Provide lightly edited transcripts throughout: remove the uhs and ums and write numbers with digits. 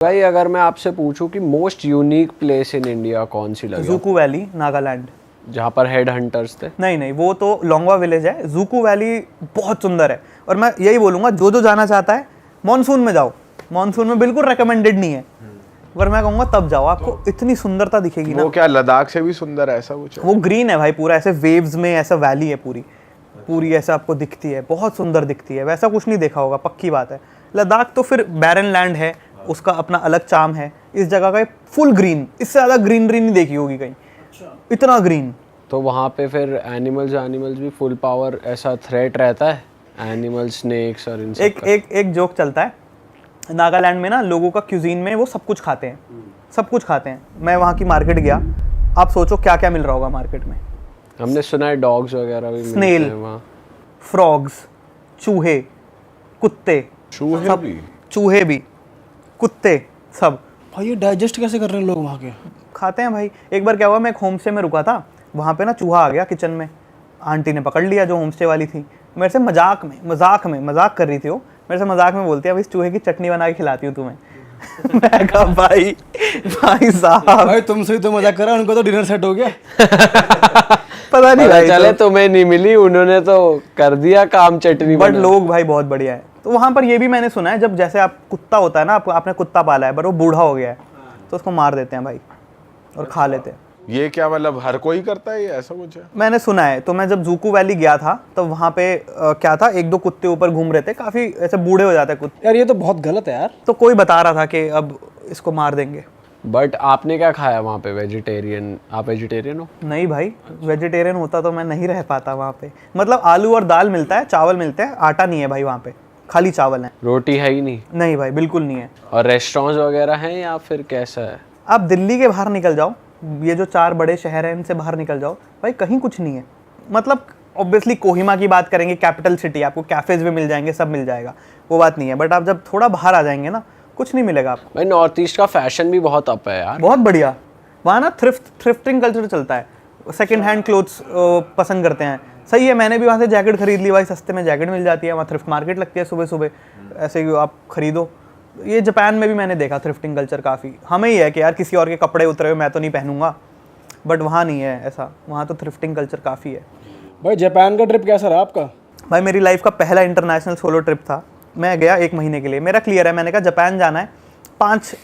भाई अगर मैं आपसे पूछूं कि most unique place in India कौन सी लगी? जूकू वैली, नागालैंड। जहाँ पर हेड हंटर्स थे? नहीं, वो तो लोंगवा विलेज है। जूकू वैली बहुत सुंदर है, और मैं यही बोलूँगा जो जो जाना चाहता है मॉनसून में जाओ। मॉनसून में बिल्कुल रिकमेंडेड नहीं है, पर मैं कहूँगा तब जाओ, आपको इतनी सुंदरता दिखेगी ना। वो क्या लद्दाख से भी सुंदर है ऐसा कुछ है? वो ग्रीन है भाई पूरा, ऐसे वेव्स में ऐसा वैली है पूरी पूरी ऐसा आपको दिखती है, बहुत सुंदर दिखती है। वैसा कुछ नहीं देखा होगा, पक्की बात है। लद्दाख तो फिर बैरन लैंड है, उसका अपना अलग चार्म है। इस जगह का फुल ग्रीन, इससे ज़्यादा ग्रीनरी नहीं देखी होगी कहीं, इतना ग्रीन। तो वहाँ पे फिर एनिमल्स भी फुल पावर ऐसा थ्रेट रहता है? एनिमल्स, स्नेक्स और इन सब एक जोक चलता है नागालैंड में ना, लोगों का क्यूजीन में वो सब कुछ खाते हैं, सब कुछ खाते हैं। मैं वहाँ की मार्केट गया, आप सोचो क्या क्या मिल रहा होगा मार्केट में। हमने सुना है डॉग्स वगैरह भी स्नेल, मिलते हैं वहाँ। फ्रॉग्स, चूहे, कुत्ते, चूहे भी, कुत्ते, सब। भाई ये डाइजेस्ट कैसे कर रहे हैं लोग वहाँ के? खाते हैं भाई। एक बार क्या हुआ, मैं एक होम स्टे में रुका था, वहाँ पे ना चूहा आ गया किचन में। आंटी ने पकड़ लिया जो होम स्टे वाली थी, मेरे से मजाक कर रही थी वो, मेरे से मजाक में बोलती है भाई इस चूहे की चटनी बना के खिलाती हूँ तुम्हें। मैं कहा भाई साहब, भाई तुमसे ही तो मजाक करा, उनको तो डिनर सेट हो गया। पता नहीं भाई, चले तुम्हें नहीं मिली, उन्होंने तो कर दिया काम चटनी। बट लोग भाई बहुत बढ़िया है। तो वहाँ पर ये भी मैंने सुना है, जब जैसे आप कुत्ता होता है ना, आपने कुत्ता पाला है बट वो बूढ़ा हो गया है, तो उसको मार देते हैं भाई और खा लेते हैं। ये क्या मतलब हर कोई करता है, ये ऐसा कुछ है? मैंने सुना है। तो मैं जब जूकू वैली गया था तो वहाँ पे क्या था, एक दो कुत्ते ऊपर घूम रहे थे, काफी ऐसे बूढ़े हो जाते हैं कुत्ते। यार ये तो बहुत गलत है यार। तो कोई बता रहा था कि अब इसको मार देंगे। बट आपने क्या खाया वहाँ पे? वेजिटेरियन? आप वेजिटेरियन हो? नहीं भाई, वेजिटेरियन होता तो मैं नहीं रह पाता वहाँ पे। मतलब आलू और दाल मिलता है, चावल मिलते हैं, आटा नहीं है भाई वहाँ पे, खाली चावल है। रोटी है ही नहीं? नहीं भाई, बिल्कुल नहीं है। और रेस्टोरेंट्स वगैरह हैं या फिर कैसा है? आप दिल्ली के बाहर निकल जाओ, ये जो 4 बड़े शहर हैं इनसे बाहर निकल जाओ भाई, कहीं कुछ नहीं है। मतलब ऑब्वियसली कोहिमा की बात करेंगे, कैपिटल सिटी, आपको कैफेज भी मिल जाएंगे, सब मिल जाएगा, वो बात नहीं है। बट आप जब थोड़ा बाहर आ जाएंगे ना, कुछ नहीं मिलेगा आपको। भाई नॉर्थ ईस्ट का फैशन भी बहुत अप है यार। बहुत बढ़िया। वहाँ ना थ्रिफ्टिंग कल्चर चलता है, सेकंड हैंड क्लोथ्स पसंद करते हैं। सही है, मैंने भी वहाँ से जैकेट खरीद ली भाई, सस्ते में जैकेट मिल जाती है। वहाँ थ्रिफ्ट मार्केट लगती है सुबह सुबह, ऐसे ही आप खरीदो। ये जापान में भी मैंने देखा थ्रिफ्टिंग कल्चर काफ़ी। हमें ही है कि यार किसी और के कपड़े उतरे हुए मैं तो नहीं पहनूंगा, बट वहाँ नहीं है ऐसा, वहाँ तो थ्रिफ्टिंग कल्चर काफ़ी है। भाई जापान का ट्रिप कैसा रहा आपका? भाई मेरी लाइफ का पहला इंटरनेशनल सोलो ट्रिप था। मैं गया 1 महीने के लिए, मेरा क्लियर है, मैंने कहा जापान जाना है,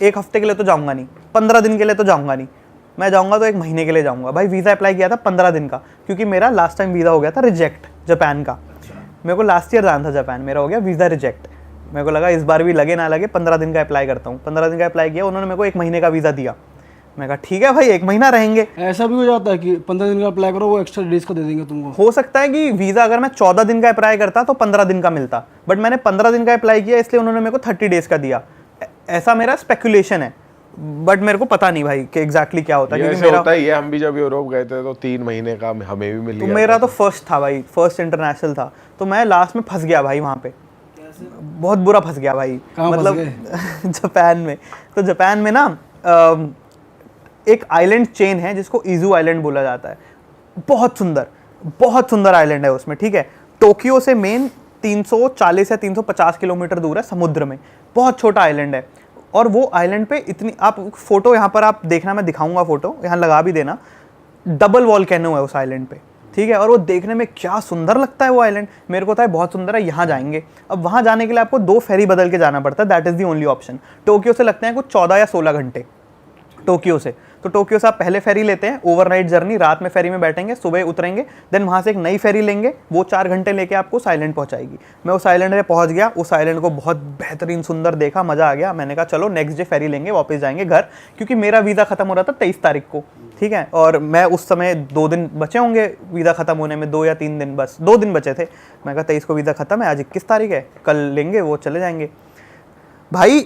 1 हफ्ते के लिए तो जाऊँगा नहीं, 15 दिन के लिए तो जाऊँगा नहीं, मैं जाऊँगा तो 1 महीने के लिए जाऊँगा। भाई वीज़ा अप्लाई किया था 15 दिन का, क्योंकि मेरा लास्ट टाइम वीज़ा हो गया था रिजेक्ट जापान का। मेरे को लास्ट ईयर जाना था जापान, मेरा हो गया वीज़ा रिजेक्ट। मेरे को लगा इस बार भी लगे ना लगे 15 दिन का अप्लाई करता हूँ। 15 दिन का अप्लाई किया, उन्होंने मेरे को 1 महीने का वीज़ा दिया। मैं कहा ठीक है भाई 1 महीना रहेंगे। ऐसा भी हो जाता है कि 15 दिन का अप्लाई करो, वो एक्स्ट्रा डेज का दे देंगे तुमको? हो सकता है कि वीज़ा अगर मैं 14 दिन का अप्लाई करता तो 15 दिन का मिलता, बट मैंने 15 दिन का अप्लाई किया, इसलिए उन्होंने मेरे को 30 डेज का दिया। ऐसा मेरा स्पेकुलेशन है, बट मेरे को पता नहीं भाई कि एग्जैक्टली क्या होता है, क्योंकि मेरा होता ही है। हम भी जब यूरोप गए थे तो 3 महीने का हमें भी मिल गया। तो मेरा तो फर्स्ट था भाई, फर्स्ट इंटरनेशनल था, तो मैं लास्ट में फंस गया भाई वहाँ पे, बहुत बुरा फंस गया भाई। मतलब जापान में, तो जापान में ना एक आइलैंड चेन है जिसको इजू आइलैंड बोला जाता है। बहुत सुंदर आइलैंड है उसमें, ठीक है। टोक्यो से मेन 340 या 350 किलोमीटर दूर है समुद्र में, बहुत छोटा आइलैंड है। और वो आइलैंड पे इतनी, आप फोटो यहाँ पर आप देखना, मैं दिखाऊंगा फोटो, यहाँ लगा भी देना, डबल वॉल्केनो है उस आइलैंड पे, ठीक है। और वो देखने में क्या सुंदर लगता है वो आइलैंड, मेरे को था बहुत सुंदर है, यहाँ जाएंगे। अब वहाँ जाने के लिए आपको 2 फेरी बदल के जाना पड़ता है, that is the only option. Tokyo से लगते हैं कुछ 14 या 16 घंटे टोक्यो से। तो टोक्यो से आप पहले फेरी लेते हैं, ओवरनाइट जर्नी, रात में फेरी में बैठेंगे, सुबह उतरेंगे, देन वहाँ से एक नई फेरी लेंगे, वो 4 घंटे लेके आपको उस आइलैंड पहुँचाएगी। मैं उस आइलैंड पे पहुँच गया, उस आइलैंड को बहुत बेहतरीन सुंदर देखा, मज़ा आ गया। मैंने कहा चलो नेक्स्ट डे फेरी लेंगे, वापस जाएंगे घर, क्योंकि मेरा वीज़ा खत्म हो रहा था 23 तारीख को, ठीक है। और मैं उस समय 2 दिन बचे होंगे वीज़ा ख़त्म होने में, 2 या 3 दिन, बस 2 दिन बचे थे। मैं कहा 23 को वीज़ा ख़त्म है, आज 21 तारीख है, कल लेंगे, वो चले जाएंगे भाई।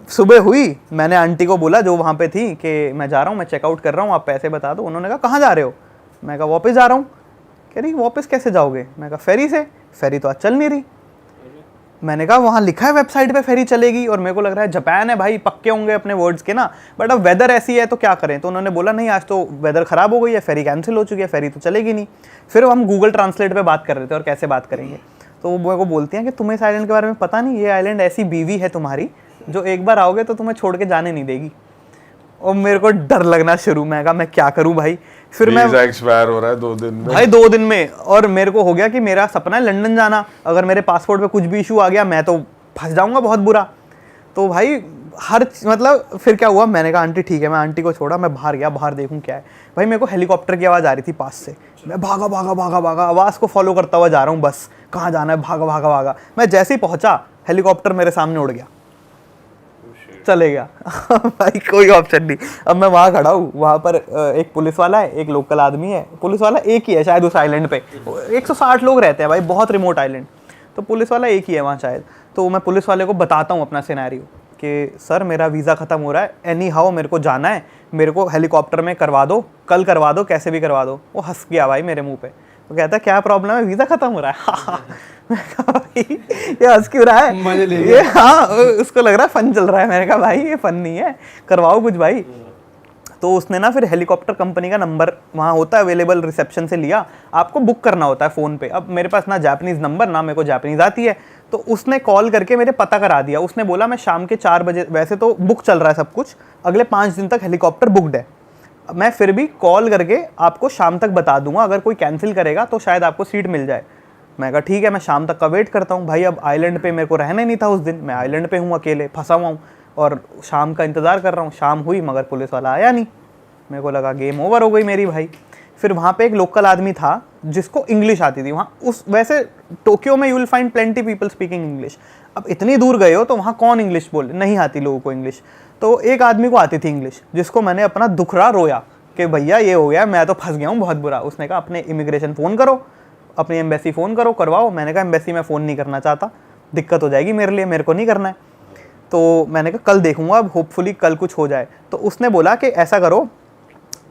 सुबह हुई, मैंने आंटी को बोला जो वहाँ पे थी कि मैं जा रहा हूँ, मैं चेकआउट कर रहा हूँ, आप पैसे बता दो। उन्होंने कहा कहाँ जा रहे हो? मैं कहा वापस जा रहा हूँ। कह रही वापस कैसे जाओगे? मैं कहा फेरी से। फेरी तो आज चल नहीं रही। मैंने कहा वहाँ लिखा है वेबसाइट पे फेरी चलेगी, और मेरे को लग रहा है जापान है भाई, पक्के होंगे अपने वर्ड्स के ना, बट अब वेदर ऐसी है तो क्या करें। तो उन्होंने बोला नहीं आज तो वेदर ख़राब हो गई है, फेरी कैंसिल हो चुकी है, फेरी तो चलेगी नहीं। फिर हम गूगल ट्रांसलेट पे बात कर रहे थे और कैसे बात करेंगे, तो वो मेरे को बोलती हैं कि तुम्हें इस आइलैंड के बारे में पता नहीं, ये आइलैंड ऐसी बीवी है तुम्हारी जो एक बार आओगे तो तुम्हें छोड़ के जाने नहीं देगी। और मेरे को डर लगना शुरू, मैं कहा मैं क्या करूं भाई। फिर मैं वीजा एक्सपायर हो रहा है 2 दिन में भाई 2 दिन में, और मेरे को हो गया कि मेरा सपना है लंदन जाना, अगर मेरे पासपोर्ट पे कुछ भी इशू आ गया मैं तो फंस जाऊंगा बहुत बुरा। तो भाई मतलब फिर क्या हुआ, मैंने कहा आंटी ठीक है, मैं आंटी को छोड़ा, मैं बाहर गया, बाहर देखूं क्या है। भाई मेरे को हेलीकॉप्टर की आवाज़ आ रही थी पास से, मैं भागा भागा भागा भागा आवाज़ को फॉलो करता हुआ जा रहा हूँ, बस कहाँ जाना है, भागा भागा भागा। मैं जैसे ही पहुंचा हेलीकॉप्टर मेरे सामने उड़ गया, चले गया भाई कोई ऑप्शन नहीं। अब मैं वहाँ खड़ा हूँ, वहाँ पर एक पुलिस वाला है, एक लोकल आदमी है। पुलिस वाला एक ही है शायद उस आइलैंड पे, 160 लोग रहते हैं भाई, बहुत रिमोट आइलैंड, तो पुलिस वाला एक ही है वहाँ शायद। तो मैं पुलिस वाले को बताता हूँ अपना सिनेरियो कि सर मेरा वीज़ा ख़त्म हो रहा है, एनी हाउ मेरे को जाना है, मेरे को हेलीकॉप्टर में करवा दो, कल करवा दो, कैसे भी करवा दो। वो हंस गया भाई मेरे मुँह पे, वो कहता है क्या प्रॉब्लम है, वीज़ा ख़त्म हो रहा है मैं कहा भाई ये हंस क्यों रहा है, मजे ले ये हाँ उसको लग रहा है फन चल रहा है। मैंने कहा भाई ये फन नहीं है, करवाओ कुछ भाई। तो उसने ना फिर हेलीकॉप्टर कंपनी का नंबर वहाँ होता है अवेलेबल, रिसेप्शन से लिया, आपको बुक करना होता है फ़ोन पे। अब मेरे पास ना जापानीज़ नंबर, ना मेरे को जापानीज़ आती है, तो उसने कॉल करके मेरे पता करा दिया। उसने बोला मैं शाम के 4 बजे, वैसे तो बुक चल रहा है सब कुछ, अगले 5 दिन तक हेलीकॉप्टर बुकड है, मैं फिर भी कॉल करके आपको शाम तक बता दूंगा, अगर कोई कैंसिल करेगा तो शायद आपको सीट मिल जाए। मैं कहा ठीक है, मैं शाम तक का वेट करता हूँ। भाई अब आइलैंड पे मेरे को रहना ही नहीं था उस दिन, मैं आइलैंड पे हूँ, अकेले फंसा हुआ हूँ और शाम का इंतज़ार कर रहा हूँ। शाम हुई मगर पुलिस वाला आया नहीं, मेरे को लगा गेम ओवर हो गई मेरी भाई। फिर वहाँ पे एक लोकल आदमी था जिसको इंग्लिश आती थी वहाँ, उस वैसे टोक्यो में you will find plenty people speaking English. अब इतनी दूर गए हो तो वहाँ कौन इंग्लिश बोले, नहीं आती लोगों को इंग्लिश। तो एक आदमी को आती थी इंग्लिश, जिसको मैंने अपना दुखड़ा रोया कि भैया ये हो गया, मैं तो फंस गया हूँ बहुत बुरा। उसने कहा अपने इमिग्रेशन फ़ोन करो, अपनी एम्बेसी फ़ोन करो, करवाओ। मैंने कहा एम्बेसी में फ़ोन नहीं करना चाहता, दिक्कत हो जाएगी मेरे लिए, मेरे को नहीं करना है। तो मैंने कहा कल देखूंगा, अब होपफुली कल कुछ हो जाए। तो उसने बोला कि ऐसा करो,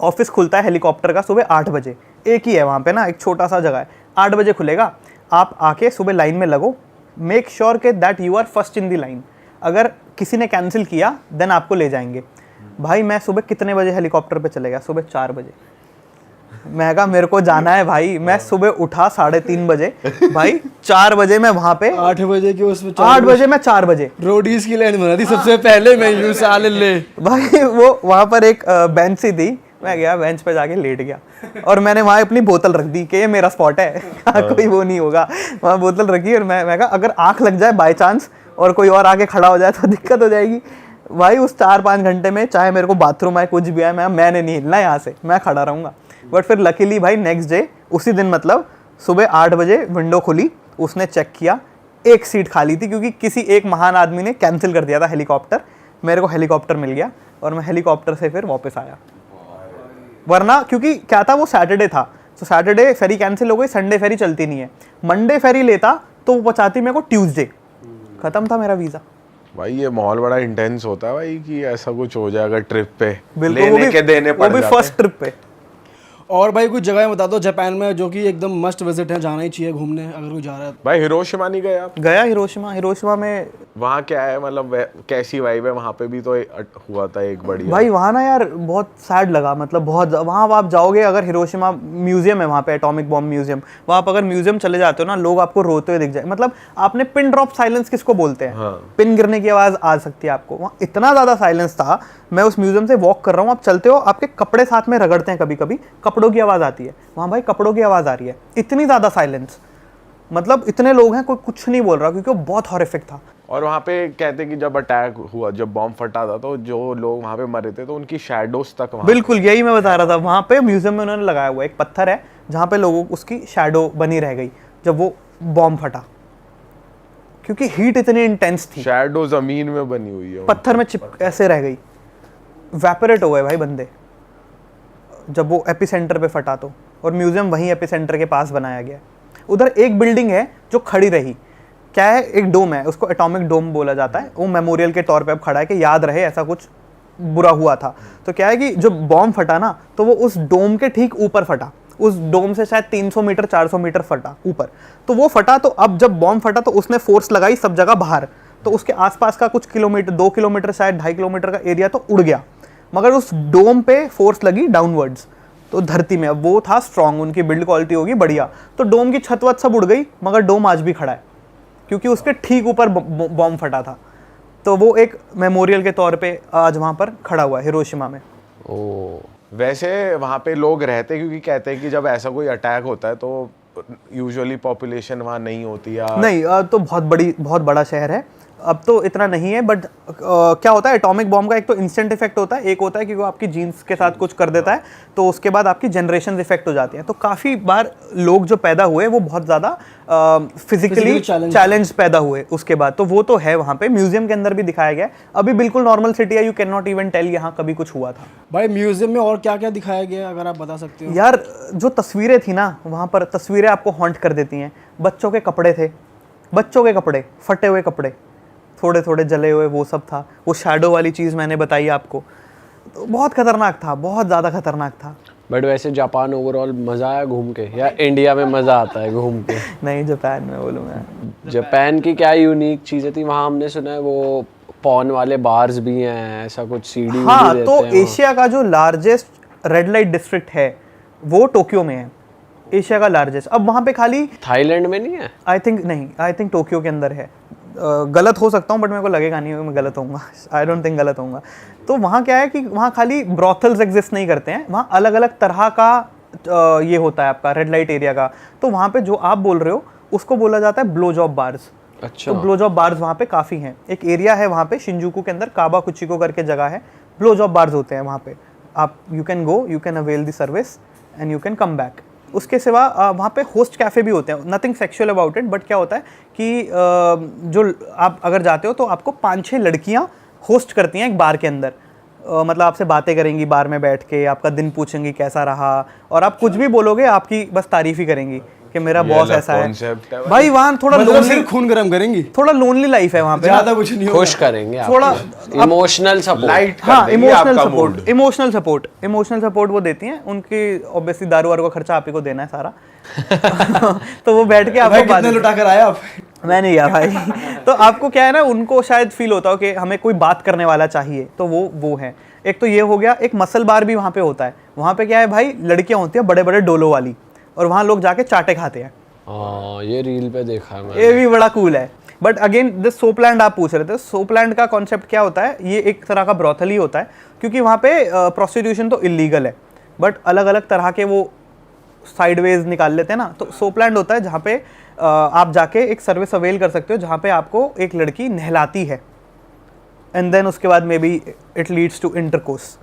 ऑफिस खुलता है हेलीकॉप्टर का सुबह 8 बजे, एक ही है वहाँ पे ना, एक छोटा सा जगह है, 8 बजे खुलेगा, आप आके सुबह लाइन में लगो, मेक श्योर के that you are first in the line. अगर किसी ने कैंसिल किया देन आपको ले जाएंगे। भाई मैं सुबह कितने बजे हेलीकॉप्टर पे चले गया, सुबह 4 बजे। मैं कहा मेरे को जाना है भाई। मैं सुबह उठा 3:30 बजे, भाई 4 बजे मैं वहाँ पे, 8 बजे की उसमें 8 बजे मैं 4 बजे रोडीज की लाइन बना दी सबसे पहले, मैं यूं साले ले भाई। वो वहाँ पर एक बेंच सी थी, मैं गया बेंच पे जाके लेट गया और मैंने वहाँ अपनी बोतल रख दी कि ये मेरा स्पॉट है कोई वो नहीं होगा। वहाँ बोतल रखी और मैं कहा अगर आँख लग जाए बाय चांस और कोई और आके खड़ा हो जाए तो दिक्कत हो जाएगी। भाई उस 4-5 घंटे में चाहे मेरे को बाथरूम आए कुछ भी आए, मैंने नहीं हिलना यहाँ से, मैं खड़ा रहूँगा। बट फिर लकीली भाई नेक्स्ट डे उसी दिन मतलब सुबह 8 बजे विंडो खुली, उसने चेक किया, एक सीट खाली थी क्योंकि किसी एक महान आदमी ने कैंसिल कर दिया था हेलीकॉप्टर। मेरे को हेलीकॉप्टर मिल गया और मैं हेलीकॉप्टर से फिर वापस आया। वरना क्योंकि क्या था, वो सैटरडे था, तो सैटरडे फेरी कैंसिल हो गई, संडे फेरी चलती नहीं है, मंडे फेरी लेता तो वो पहुंचाती मेरे को ट्यूसडे, खत्म था मेरा वीज़ा। भाई ये माहौल बड़ा इंटेंस होता है भाई कि ऐसा कुछ हो जाएगा ट्रिप पे, बिल्कुल, वो लेने के देने पड़ वो भी जाते फर्स्ट ट्रिप पे। और भाई कुछ जगह बता दो जापान में जो कि एकदम मस्ट विजिट है, जाना ही चाहिए घूमने अगर कोई जा रहा है। भाई हिरोशिमा नहीं गए आप? गया हिरोशिमा में। वहाँ क्या है, मतलब कैसी वाइब है वहाँ पे? भी तो हुआ था एक बढ़िया भाई वहाँ ना यार बहुत सैड लगा, मतलब बहुत। वहाँ आप जाओगे, अगर हिरोशिमा म्यूजियम है वहाँ पे, एटॉमिक बॉम्ब म्यूजियम, वहाँ आप अगर म्यूजियम चले जाते हो ना, लोग आपको रोते हुए दिख जाए। मतलब आपने पिन ड्रॉप साइलेंस किसको बोलते हैं? हाँ। पिन गिरने की आवाज़ आ सकती है आपको। वहाँ इतना ज़्यादा साइलेंस था, मैं उस म्यूजियम से वॉक कर रहा हूँ, आप चलते हो, आपके कपड़े साथ में रगड़ते हैं कभी कभी, कपड़ों की आवाज़ आती है। वहाँ भाई कपड़ों की आवाज़ आ रही है, इतनी ज़्यादा साइलेंस, मतलब इतने लोग हैं, कोई कुछ नहीं बोल रहा क्योंकि वो बहुत हॉरिफिक था। और वहाँ पे कहते कि जब अटैक हुआ, जब बॉम्ब फटा था, तो जो लोग वहाँ पे मरे थे तो उनकी शैडोज तक वहाँ, बिल्कुल यही मैं बता रहा था। वहाँ पे म्यूजियम में उन्होंने लगाया हुआ एक पत्थर है जहाँ पे लोगों उसकी शैडो बनी रह गई जब वो बॉम्ब फटा, क्योंकि हीट इतनी इंटेंस थी, शैडो जमीन में बनी हुई है, पत्थर में चिप ऐसे रह गई, वैपोरेट हो गए भाई बंदे जब वो एपिसेंटर पे फटा तो। और म्यूजियम वहीं एपिसेंटर के पास बनाया गया। उधर एक बिल्डिंग है जो खड़ी रही, क्या है, एक डोम है, उसको एटॉमिक डोम बोला जाता है, वो मेमोरियल के तौर पे अब खड़ा है कि याद रहे ऐसा कुछ बुरा हुआ था। तो क्या है कि जो बॉम्ब फटा ना, तो वो उस डोम के ठीक ऊपर फटा, उस डोम से शायद 300 मीटर 400 मीटर फटा ऊपर, तो वो फटा। तो अब जब बॉम्ब फटा तो उसने फोर्स लगाई सब जगह बाहर, तो उसके आसपास का कुछ किलोमीटर, 2 किलोमीटर शायद 2.5 किलोमीटर का एरिया तो उड़ गया, मगर उस डोम पे फोर्स लगी डाउनवर्ड्स, तो धरती में। अब वो था स्ट्रॉन्ग, उनकी बिल्ड क्वालिटी होगी बढ़िया, तो डोम की छत वत सब उड़ गई, मगर डोम आज भी खड़ा है क्योंकि उसके ठीक ऊपर बॉम्ब फटा था। तो वो एक मेमोरियल के तौर पे आज वहाँ पर खड़ा हुआ है हिरोशिमा में। ओ वैसे वहाँ पे लोग रहते क्योंकि कहते हैं कि जब ऐसा कोई अटैक होता है तो यूजुअली पॉपुलेशन वहाँ नहीं होती या नहीं तो बहुत बड़ा शहर है, अब तो इतना नहीं है, बट क्या होता है एटॉमिक बॉम्ब का एक तो इंस्टेंट इफेक्ट होता है, एक होता है कि वो आपकी जीन्स के साथ कुछ कर देता है तो उसके बाद आपकी जनरेशन इफेक्ट हो जाती है। तो काफ़ी बार लोग जो पैदा हुए वो बहुत ज़्यादा फिजिकली चैलेंज पैदा हुए उसके बाद, तो वो तो है वहाँ पे म्यूजियम के अंदर भी दिखाया गया है। अभी बिल्कुल नॉर्मल सिटी है, you can not even tell यहाँ कभी कुछ हुआ था। भाई म्यूजियम में और क्या क्या दिखाया गया अगर आप बता सकते हो? यार जो तस्वीरें थी ना वहाँ पर, तस्वीरें आपको हॉन्ट कर देती हैं। बच्चों के कपड़े थे, बच्चों के कपड़े, फटे हुए कपड़े, थोड़े थोड़े जले हुए, वो सब था। वो शैडो वाली चीज़ मैंने बताई आपको, तो बहुत खतरनाक था, बहुत ज़्यादा खतरनाक था। बट वैसे जापान ओवरऑल मज़ा आया घूम के, या इंडिया में मज़ा आता है घूम के? नहीं जापान में बोलूँ मैं। जापान की क्या यूनिक चीज़ें थी वहाँ? हमने सुना है वो पॉन वाले बार्स भी हैं, ऐसा कुछ सीढ़ी हाँ, देते तो हैं वहाँ। एशिया का जो लार्जेस्ट रेड लाइट डिस्ट्रिक्ट है वो टोक्यो में है, एशिया का लार्जेस्ट। अब वहाँ पे खाली थाईलैंड में नहीं है? आई थिंक टोक्यो के अंदर है। गलत हो सकता हूँ बट मेरे को लगेगा नहीं मैं गलत होऊंगा, आई डोंट थिंक गलत होऊंगा। तो वहाँ क्या है कि वहाँ खाली ब्रॉथल्स एग्जिस्ट नहीं करते हैं, वहाँ अलग अलग तरह का ये होता है आपका रेड लाइट एरिया का। तो वहाँ पे जो आप बोल रहे हो उसको बोला जाता है ब्लो जॉब बार्स। अच्छा। तो ब्लो जॉब बार्स वहाँ पे काफ़ी हैं। एक एरिया है वहाँ पे शिंजूकू के अंदर, काबाकुचिको करके जगह है, ब्लो जॉब बार्स होते हैं वहाँ पे। आप you can go, you can avail the service and you can come back. उसके सिवा वहाँ पे होस्ट कैफ़े भी होते हैं, nothing sexual about it, but क्या होता है कि जो आप अगर जाते हो तो आपको 5-6 लड़कियाँ होस्ट करती हैं एक बार के अंदर। मतलब आपसे बातें करेंगी बार में बैठ के, आपका दिन पूछेंगी कैसा रहा, और आप कुछ भी बोलोगे आपकी बस तारीफ ही करेंगी कि मेरा बॉस ऐसा है। भाई वहाँ थोड़ा मतलब सिर्फ खून गरम करेंगी, थोड़ा लोनली लाइफ है वहाँ पे, ज्यादा कुछ नहीं खुश करेंगे थोड़ा इमोशनल सपोर्ट। लाइट हाँ, इमोशनल सपोर्ट वो देती हैं। उनकी ऑब्वियसली दारू वारू का खर्चा आप ही को देना है सारा। तो वो बैठ के आपको कितने लुटा कर आया आप? मैं नहीं गया भाई। तो आपको क्या है ना, उनको शायद फील होता हो कि हमें कोई बात करने वाला चाहिए, तो वो है। एक तो ये हो गया, एक मसल बार भी वहाँ पे होता है। वहाँ पे क्या है भाई, लड़कियाँ होती हैं बड़े बड़े डोलो वाली, और वहाँ लोग जाके चाटे खाते हैं। हाँ, ये रील पे देखा है मैंने। ये भी बड़ा कूल है। बट अगेन दिस सोपलैंड आप पूछ रहे थे, सोपलैंड का कॉन्सेप्ट क्या होता है, ये एक तरह का ब्रॉथल ही होता है, क्योंकि वहाँ पे प्रोस्टिट्यूशन तो इलीगल है, बट अलग अलग तरह के वो साइडवेज निकाल लेते हैं ना। तो सोपलैंड होता है जहाँ पे आप जाके एक सर्विस अवेल कर सकते हो, जहाँ पे आपको एक लड़की नहलाती है, एंड देन उसके बाद maybe it leads to intercourse,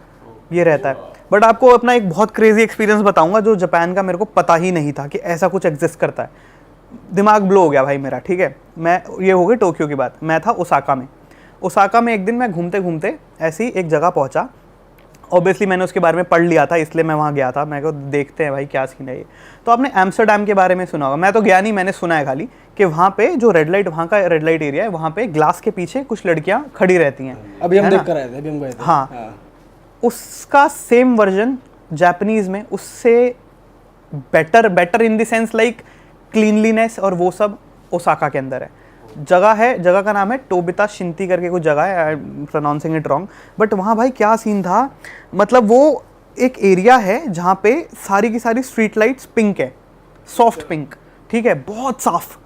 ये रहता है। बट आपको अपना एक बहुत क्रेजी एक्सपीरियंस बताऊंगा जो जापान का मेरे को पता ही नहीं था कि ऐसा कुछ एग्जिस्ट करता है। दिमाग ब्लो हो गया भाई मेरा, ठीक है। मैं, ये हो गई टोक्यो की बात, मैं था ओसाका में। ओसाका में एक दिन मैं घूमते घूमते ऐसी एक जगह पहुंचा। ऑब्वियसली मैंने उसके बारे में पढ़ लिया था, इसलिए मैं वहाँ गया था। मैं को देखते हैं भाई क्या सीन है ये। तो आपने एम्स्टरडैम के बारे में सुना होगा, मैं तो गया नहीं, मैंने सुना है खाली कि वहाँ पे जो रेड लाइट, वहाँ का रेड लाइट एरिया है, वहाँ पे ग्लास के पीछे कुछ लड़कियाँ खड़ी रहती हैं। अभी हम देख कर आए थे, अभी हम गए थे। हाँ, उसका सेम वर्जन जापानीज में उससे better in the sense like cleanliness और वो सब ओसाका के अंदर है। जगह का नाम है टोबिता शिंती करके कुछ जगह है, I am pronouncing it wrong. But वहाँ भाई क्या सीन था, मतलब वो एक एरिया है जहाँ पे सारी की सारी स्ट्रीट लाइट्स पिंक है, सॉफ्ट पिंक, ठीक है, बहुत साफ।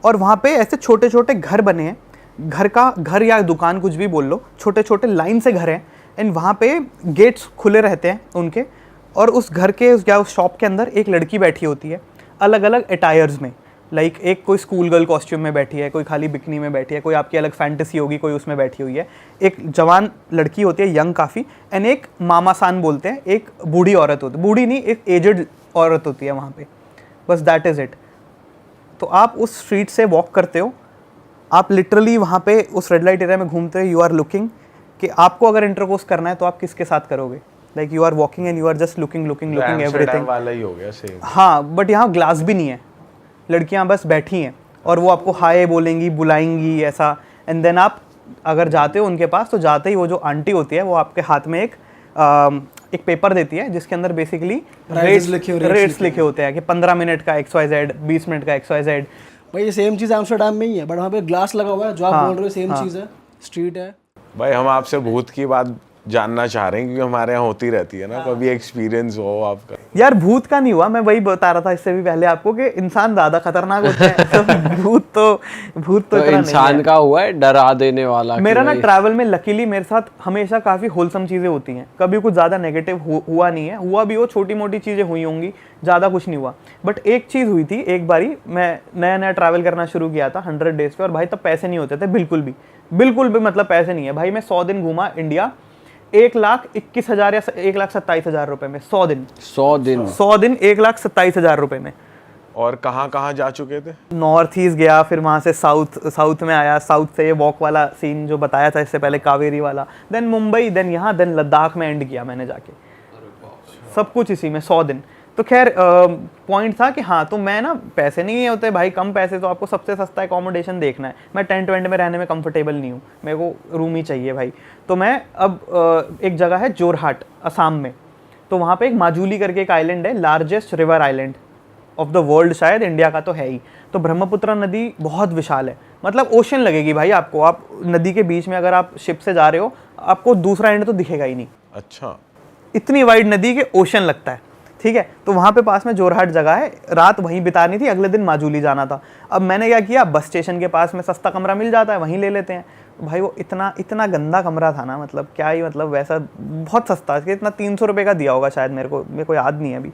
और वहाँ पे ऐसे छोटे छोटे घर बने हैं, घर या दुकान कुछ भी बोल लो, छोटे छोटे लाइन से घर हैं, एंड वहाँ पे गेट्स खुले रहते हैं उनके। और उस घर के या उस शॉप के अंदर एक लड़की बैठी होती है अलग अलग अटायर्स में, लाइक एक कोई स्कूल गर्ल कॉस्ट्यूम में बैठी है, कोई खाली बिकनी में बैठी है, कोई आपकी अलग फैंटेसी होगी, कोई उसमें बैठी हुई है। एक जवान लड़की होती है, यंग काफ़ी, एंड एक मामा सान बोलते हैं, एक बूढ़ी औरत होती है, बूढ़ी नहीं, एक एजड औरत होती है वहाँ पे, बस दैट इज़ इट। तो आप उस स्ट्रीट से वॉक करते हो, आप लिटरली वहाँ पे उस रेड लाइट एरिया में घूमते हो, यू आर लुकिंग कि आपको अगर इंटरकोर्स करना है तो आप किसके साथ करोगे, like you are walking and you are just looking everything वाला ही हो गया सेम। हाँ, बट यहाँ ग्लास भी नहीं है, लड़कियाँ बस बैठी हैं और वो आपको हाय बोलेंगी, बुलाएंगी ऐसा। एंड देन आप अगर जाते हो उनके पास, तो जाते ही वो जो आंटी होती है वो आपके हाथ में एक पेपर देती है जिसके अंदर बेसिकली रेट्स लिखे होते हैं कि 15 मिनट का XYZ, 20 मिनट का XYZ। भाई ये सेम चीज़ एम्स्टरडैम में ही है, बट वहाँ पे ग्लास लगा हुआ है, जो आप बोल रहे हो सेम चीज़ है, स्ट्रीट है। भाई हम आपसे भूत की बात जानना चाह रहे हैं, क्योंकि हमारे यहाँ होती रहती है ना, कभी एक्सपीरियंस हो आपका? यार भूत का नहीं हुआ, मैं वही बता रहा था इससे भी पहले आपको कि इंसान ज्यादा खतरनाक होते हैं तो भूत तो तो इतना नहीं इंसान है। का हुआ है डरा देने वाला कि मेरा ना भाई- ट्रैवल में लकीली मेरे साथ हमेशा काफ़ी होलसम चीज़ें होती हैं, कभी कुछ ज़्यादा नेगेटिव हुआ नहीं है, हुआ भी हो छोटी मोटी चीज़ें हुई होंगी, ज़्यादा कुछ नहीं हुआ। बट एक चीज़ हुई थी, एक बारी मैं नया नया ट्रैवल करना शुरू किया था 100 डेज़ पे, और भाई तब पैसे नहीं होते थे बिल्कुल भी मतलब पैसे नहीं है भाई। मैं 100 दिन घूमा इंडिया 1,21,000 या 1,27,000 रुपए में 100 दिन 100 दिन 1,27,000 रुपए में। और कहाँ कहाँ जा चुके थे? नॉर्थ ईस्ट गया, फिर वहाँ से साउथ में आया, साउथ से ये वॉक वाला सीन जो बताया था इससे पहले, कावेरी वाला, देन मुंबई, देन यहाँ, देन लद्दाख में एंड किया मैंने जाके, सब कुछ इसी में 100 दिन। तो खैर पॉइंट था कि हाँ, तो मैं ना, पैसे नहीं होते भाई, कम पैसे तो आपको सबसे सस्ता एकोमोडेशन देखना है। मैं टेंट वेंट में रहने में कंफर्टेबल नहीं हूँ, मेरे को रूम ही चाहिए भाई। तो मैं अब एक जगह है जोरहाट असम में, तो वहाँ पे एक माजुली करके एक आइलैंड है, largest river island of the world, शायद इंडिया का तो है ही। तो ब्रह्मपुत्र नदी बहुत विशाल है, मतलब ओशन लगेगी भाई आपको, आप नदी के बीच में अगर आप शिप से जा रहे हो, आपको दूसरा एंड तो दिखेगा ही नहीं, अच्छा, इतनी वाइड नदी के ओशन लगता है, ठीक है। तो वहाँ पे पास में जोरहाट जगह है, रात वहीं बितानी थी, अगले दिन माजुली जाना था। अब मैंने क्या किया, बस स्टेशन के पास में सस्ता कमरा मिल जाता है, वहीं ले लेते हैं भाई। वो इतना गंदा कमरा था ना, मतलब क्या ही, मतलब वैसा बहुत सस्ता, इतना 300 रुपये का दिया होगा शायद, मेरे को याद नहीं है अभी।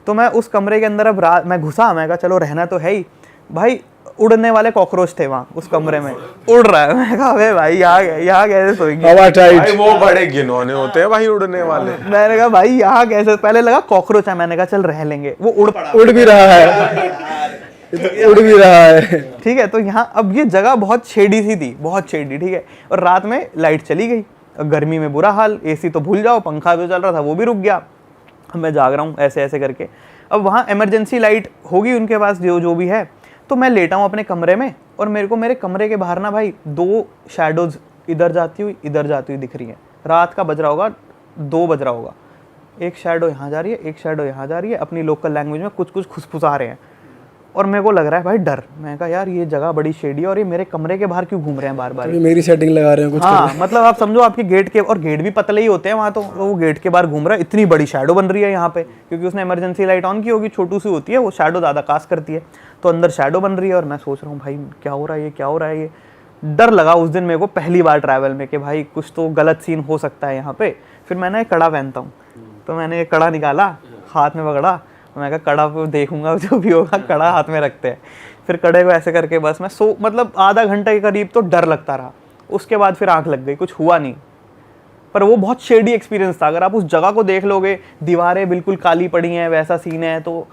तो मैं उस कमरे के अंदर अब रात मैं घुसा, मैं कहा चलो रहना तो है ही भाई। उड़ने वाले कॉकरोच थे वहाँ उस कमरे में, उड़ रहा है। मैं कहा अबे भाई यहाँ कैसे सोएंगे? भाई वो बड़े घिनौने होते हैं भाई उड़ने वाले। मैंने कहा भाई यहाँ कैसे, पहले लगा कॉकरोच है, मैंने कहा चल रह लेंगे, वो उड़ भी रहा है, उड़ भी रहा है। ठीक है। तो यहाँ अब ये जगह बहुत शेडी सी थी, बहुत शेडी, ठीक है। और रात में लाइट चली गई, गर्मी में बुरा हाल, एसी तो भूल जाओ, पंखा जो चल रहा था वो भी रुक गया, मैं जाग रहा हूँ ऐसे ऐसे करके। अब वहाँ इमरजेंसी लाइट होगी उनके पास, जो भी है। तो मैं लेटा हूँ अपने कमरे में, और मेरे को मेरे कमरे के बाहर ना भाई 2 शैडोज इधर जाती हुई दिख रही हैं। रात का बज रहा होगा, 2 बज रहा होगा, एक शैडो यहाँ जा रही है, एक शैडो यहाँ जा रही है, अपनी लोकल लैंग्वेज में कुछ खुसफुसा रहे हैं। और मेरे को लग रहा है भाई डर, मैं कहा यार ये जगह बड़ी शेडी है, और ये मेरे कमरे के बाहर क्यों घूम रहे हैं बार बार, मेरी सेटिंग लगा रहे हैं कुछ। हाँ मतलब आप समझो, आपके गेट के, और गेट भी पतले ही होते हैं वहाँ, तो वो गेट के बाहर घूम रहा है, इतनी बड़ी शैडो बन रही है यहाँ पे, क्योंकि उसने इमरजेंसी लाइट ऑन की होगी, छोटू सी होती है वो शैडो, ज़्यादा कास्ट करती है, तो अंदर शैडो बन रही है। और मैं सोच रहा हूँ भाई क्या हो रहा है, ये क्या हो रहा है, ये डर लगा उस दिन मेरे को पहली बार ट्रैवल में कि भाई कुछ तो गलत सीन हो सकता है यहाँ पे। फिर मैंने एक कड़ा पहनता हूँ, तो मैंने एक कड़ा निकाला, हाथ में पकड़ा, मैं कहा कड़ा पे देखूंगा, जो भी होगा कड़ा हाथ में रखते हैं। फिर कड़े को ऐसे करके बस मैं मतलब आधा घंटे के करीब तो डर लगता रहा, उसके बाद फिर आंख लग गई, कुछ हुआ नहीं। पर वो बहुत शेडी एक्सपीरियंस था, अगर आप उस जगह को देख लोगे, दीवारें बिल्कुल काली पड़ी हैं, वैसा सीन है, तो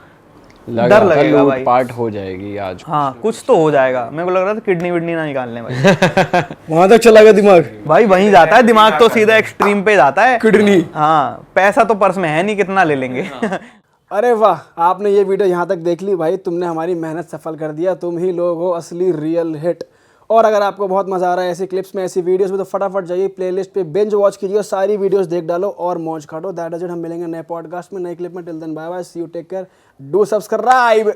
डर लगेगा भाई, पार्ट हो जाएगी आज। हाँ कुछ तो हो जाएगा। मेरे को लग रहा था किडनी विडनी ना निकालने भाई। वहां तक चला गया दिमाग भाई, वहीं जाता है दिमाग, तो सीधा एक्सट्रीम पे जाता है, किडनी। हाँ पैसा तो पर्स में है नहीं, कितना ले लेंगे। अरे वाह, आपने ये वीडियो यहाँ तक देख ली भाई, तुमने हमारी मेहनत सफल कर दिया, तुम ही लोग हो असली रियल हिट। और अगर आपको बहुत मजा आ रहा है ऐसी क्लिप्स में, ऐसी वीडियोस में, तो फटाफट जाइए प्लेलिस्ट पे बिंज वॉच कीजिए, सारी वीडियोस देख डालो और मौज काटो। दैट इज इट, हम मिलेंगे नए पॉडकास्ट में, नए क्लिप में। Till then bye bye, see you, take care, do subscribe.